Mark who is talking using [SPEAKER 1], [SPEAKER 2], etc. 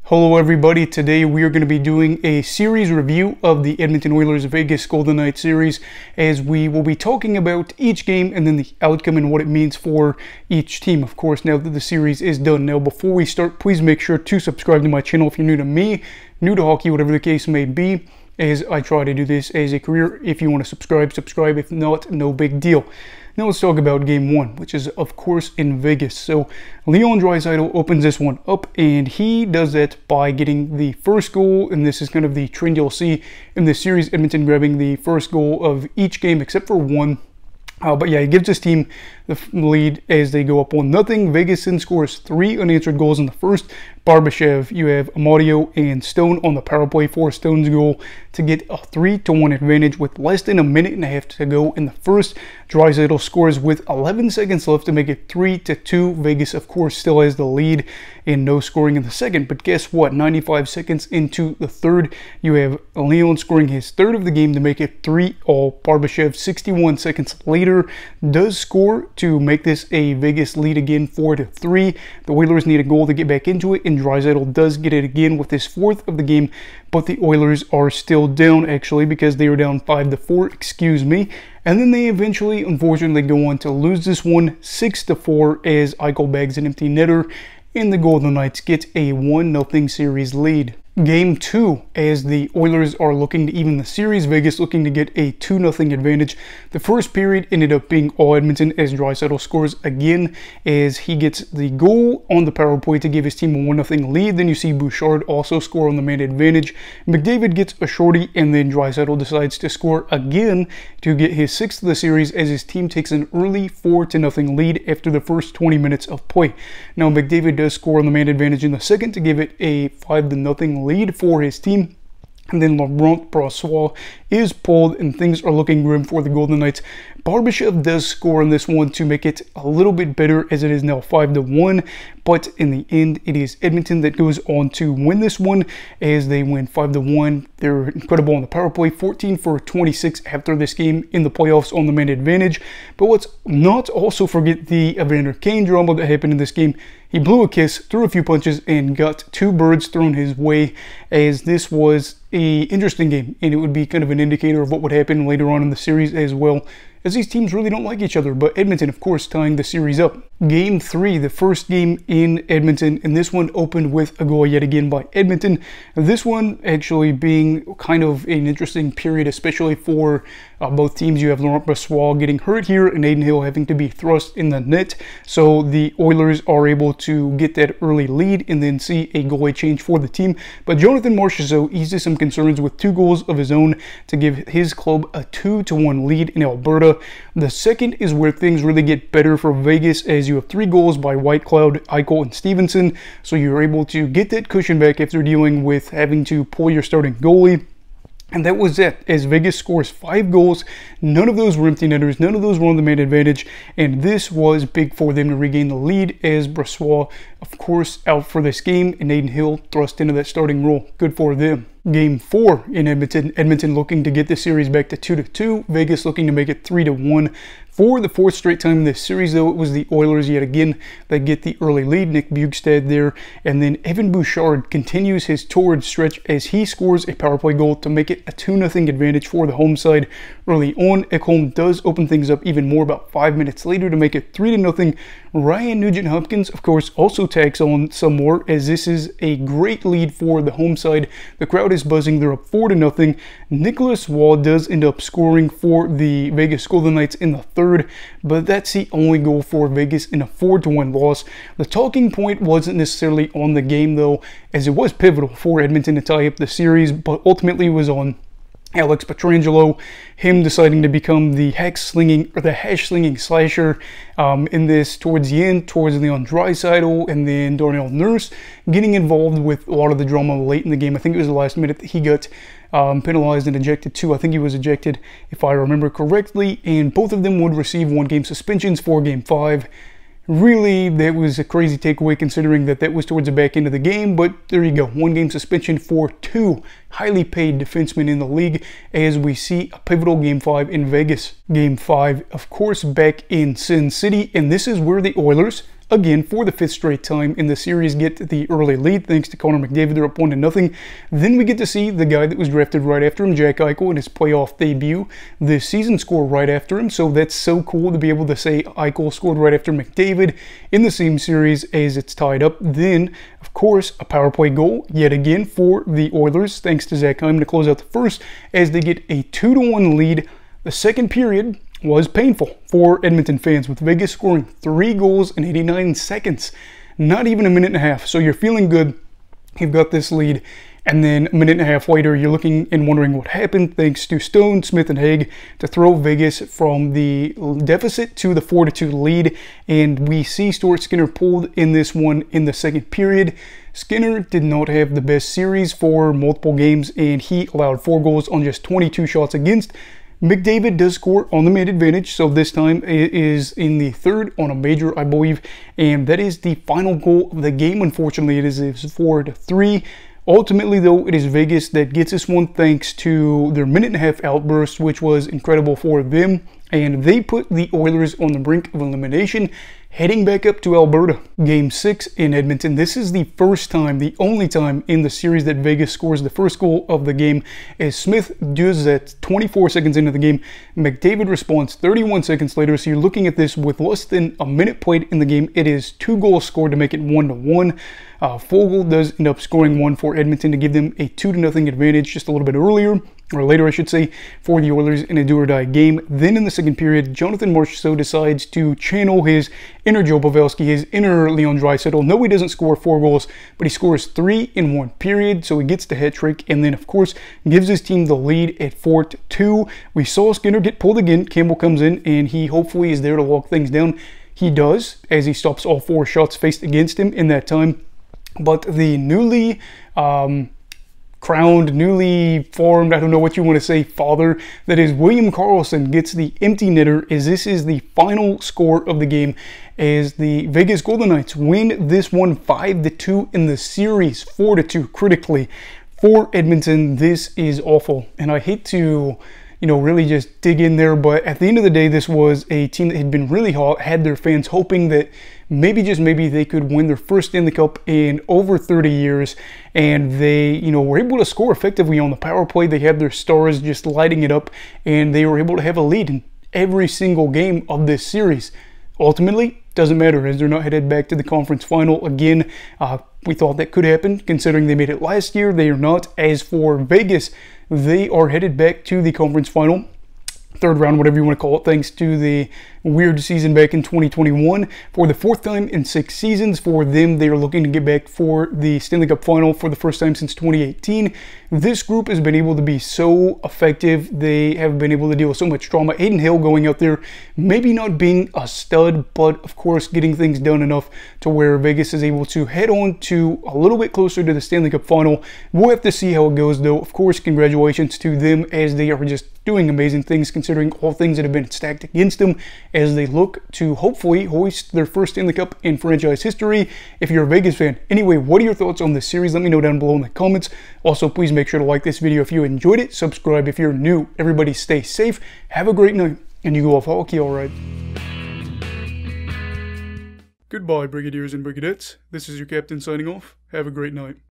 [SPEAKER 1] Hello everybody, today we are going to be doing a series review of the Edmonton Oilers Vegas Golden Knights series, as we will be talking about each game and then the outcome and what it means for each team, of course, now that the series is done. Now before we start, please make sure to subscribe to my channel if you're new to me, new to hockey, whatever the case may be, as I try to do this as a career. If you want to subscribe, subscribe. If not, no big deal. Now let's talk about game one, which is of course in Vegas. So Leon Draisaitl opens this one up, and he does that by getting the first goal, and this is kind of the trend you'll see in this series, Edmonton grabbing the first goal of each game except for one. But yeah, he gives his team the lead as they go up 1-0. Vegas then scores 3 unanswered goals in the first. Barbashev, you have Amadio and Stone on the power play for Stone's goal to get a 3-1 advantage with less than a minute and a half to go in the first. Draisaitl scores with 11 seconds left to make it 3-2. Vegas, of course, still has the lead and no scoring in the second. But guess what? 95 seconds into the third, you have Leon scoring his third of the game to make it 3-all. Barbashev, 61 seconds later, does score to make this a Vegas lead again, 4-3. The Oilers need a goal to get back into it, and Draisaitl does get it again with his fourth of the game, but the Oilers are still down, actually, because they were down 5-4, excuse me. And then they eventually, unfortunately, go on to lose this one 6-4 as Eichel bags an empty netter, and the Golden Knights get a 1-0 series lead. Game 2, as the Oilers are looking to even the series, Vegas looking to get a 2-0 advantage. The first period ended up being all Edmonton as Draisaitl scores again as he gets the goal on the power play to give his team a 1-0 lead. Then you see Bouchard also score on the man advantage. McDavid gets a shorty, and then Draisaitl decides to score again to get his 6th of the series as his team takes an early 4-0 lead after the first 20 minutes of play. Now McDavid does score on the man advantage in the second to give it a 5-0 lead for his team. And then Laurent Brossoit is pulled, and things are looking grim for the Golden Knights. Barbashev does score on this one to make it a little bit better, as it is now 5-1. But in the end, it is Edmonton that goes on to win this one as they win 5-1. They're incredible on the power play, 14 for 26 after this game in the playoffs on the man advantage. But let's not also forget the Evander Kane drama that happened in this game. He blew a kiss, threw a few punches, and got 2 birds thrown his way, as this was an interesting game, and it would be kind of an indicator of what would happen later on in the series as well, as these teams really don't like each other. But Edmonton, of course, tying the series up. Game 3, the first game in Edmonton, and this one opened with a goal yet again by Edmonton. This one actually being kind of an interesting period, especially for both teams. You have Laurent Brossoit getting hurt here, and Adin Hill having to be thrust in the net. So the Oilers are able to get that early lead and then see a goalie change for the team. But Jonathan Marchessault eases some concerns with 2 goals of his own to give his club a 2-1 lead in Alberta. The second is where things really get better for Vegas, as you have 3 goals by Whitecloud, Eichel, and Stevenson. So you're able to get that cushion back after dealing with having to pull your starting goalie. And that was it, as Vegas scores 5 goals. None of those were empty netters, none of those were on the man advantage, and this was big for them to regain the lead, as Brossoit, of course, out for this game, and Adin Hill thrust into that starting role. Good for them. Game 4 in Edmonton. Edmonton looking to get the series back to 2-2. Vegas looking to make it 3-1. For the 4th straight time in this series, though, it was the Oilers yet again that get the early lead. Nick Bjugstad there. And then Evan Bouchard continues his torrid stretch as he scores a power play goal to make it a 2-0 advantage for the home side early on. Ekholm does open things up even more about 5 minutes later to make it 3-0. Ryan Nugent-Hopkins, of course, also tags on some more, as this is a great lead for the home side. The crowd is buzzing. They're up 4-0. Nicholas Waugh does end up scoring for the Vegas Golden Knights in the third, but that's the only goal for Vegas in a 4-1 loss. The talking point wasn't necessarily on the game, though, as it was pivotal for Edmonton to tie up the series, but ultimately it was on Alex Pietrangelo, him deciding to become the hash-slinging slasher in this towards the end, towards Leon Draisaitl, and then Darnell Nurse getting involved with a lot of the drama late in the game. I think it was the last minute that he got penalized and ejected too. I think he was ejected, if I remember correctly, and both of them would receive 1-game suspensions for Game 5. Really, that was a crazy takeaway considering that was towards the back end of the game, but there you go. 1-game suspension for 2 highly paid defensemen in the league as we see a pivotal Game 5 in Vegas. Game 5, of course, back in Sin City, and this is where the Oilers again for the 5th straight time in the series get the early lead thanks to Connor McDavid. They're up 1-0. Then we get to see the guy that was drafted right after him, Jack Eichel, in his playoff debut this season score right after him. So that's so cool to be able to say Eichel scored right after McDavid in the same series as it's tied up. Then, of course, a power play goal yet again for the Oilers thanks to Zach Hyman to close out the first as they get a 2-1 lead. The second period was painful for Edmonton fans, with Vegas scoring 3 goals in 89 seconds. Not even a minute and a half. So you're feeling good. You've got this lead. And then a minute and a half later, you're looking and wondering what happened, thanks to Stone, Smith, and Haig to throw Vegas from the deficit to the 4-2 lead. And we see Stuart Skinner pulled in this one in the second period. Skinner did not have the best series for multiple games, and he allowed 4 goals on just 22 shots against. McDavid does score on the man advantage, so this time it is in the third on a major, I believe, and that is the final goal of the game. Unfortunately, it is 4-3. Ultimately, though, it is Vegas that gets this one thanks to their minute-and-a-half outburst, which was incredible for them, and they put the Oilers on the brink of elimination, heading back up to Alberta. Game 6 in Edmonton. This is the first time, the only time in the series that Vegas scores the first goal of the game, as Smith does that 24 seconds into the game. McDavid responds 31 seconds later, so you're looking at this with less than a minute played in the game. It is 2 goals scored to make it 1-1. Fogle does end up scoring 1 for Edmonton to give them a 2-0 advantage just a little bit earlier, or later I should say, for the Oilers in a do-or-die game. Then in the second period, Jonathan Marchessault decides to channel his inner Joe Pavelski, his inner Leon Draisaitl. No, he doesn't score 4 goals, but he scores 3 in 1 period, so he gets the hat trick, and then of course gives his team the lead at 4-2. We saw Skinner get pulled again. Campbell comes in, and he hopefully is there to lock things down. He does, as he stops all 4 shots faced against him in that time. But the newly crowned, newly formed, I don't know what you want to say, father, that is William Karlsson, gets the empty netter, as this is the final score of the game, as the Vegas Golden Knights win this one 5-2 in the series, 4-2 critically for Edmonton. This is awful, and I hate to, really just dig in there, but at the end of the day, this was a team that had been really hot, had their fans hoping that maybe, just maybe, they could win their first Stanley Cup in over 30 years, and they, were able to score effectively on the power play. They had their stars just lighting it up, and they were able to have a lead in every single game of this series. Ultimately, doesn't matter, as they're not headed back to the conference final again. We thought that could happen, considering they made it last year. They are not. As for Vegas, they are headed back to the conference final, third round, whatever you want to call it, thanks to the weird season back in 2021. For the 4th time in 6 seasons for them, they are looking to get back for the Stanley Cup final for the first time since 2018. This group has been able to be so effective. They have been able to deal with so much trauma. Adin Hill going out there, maybe not being a stud, but of course getting things done enough to where Vegas is able to head on to a little bit closer to the Stanley Cup final. We'll have to see how it goes, though. Of course, congratulations to them, as they are just doing amazing things considering all things that have been stacked against them, as they look to hopefully hoist their first Stanley Cup in franchise history, if you're a Vegas fan. Anyway, what are your thoughts on this series? Let me know down below in the comments. Also, please make sure to like this video if you enjoyed it. Subscribe if you're new. Everybody stay safe. Have a great night. And you go off hockey, alright. Goodbye, Brigadiers and Brigadettes. This is your captain signing off. Have a great night.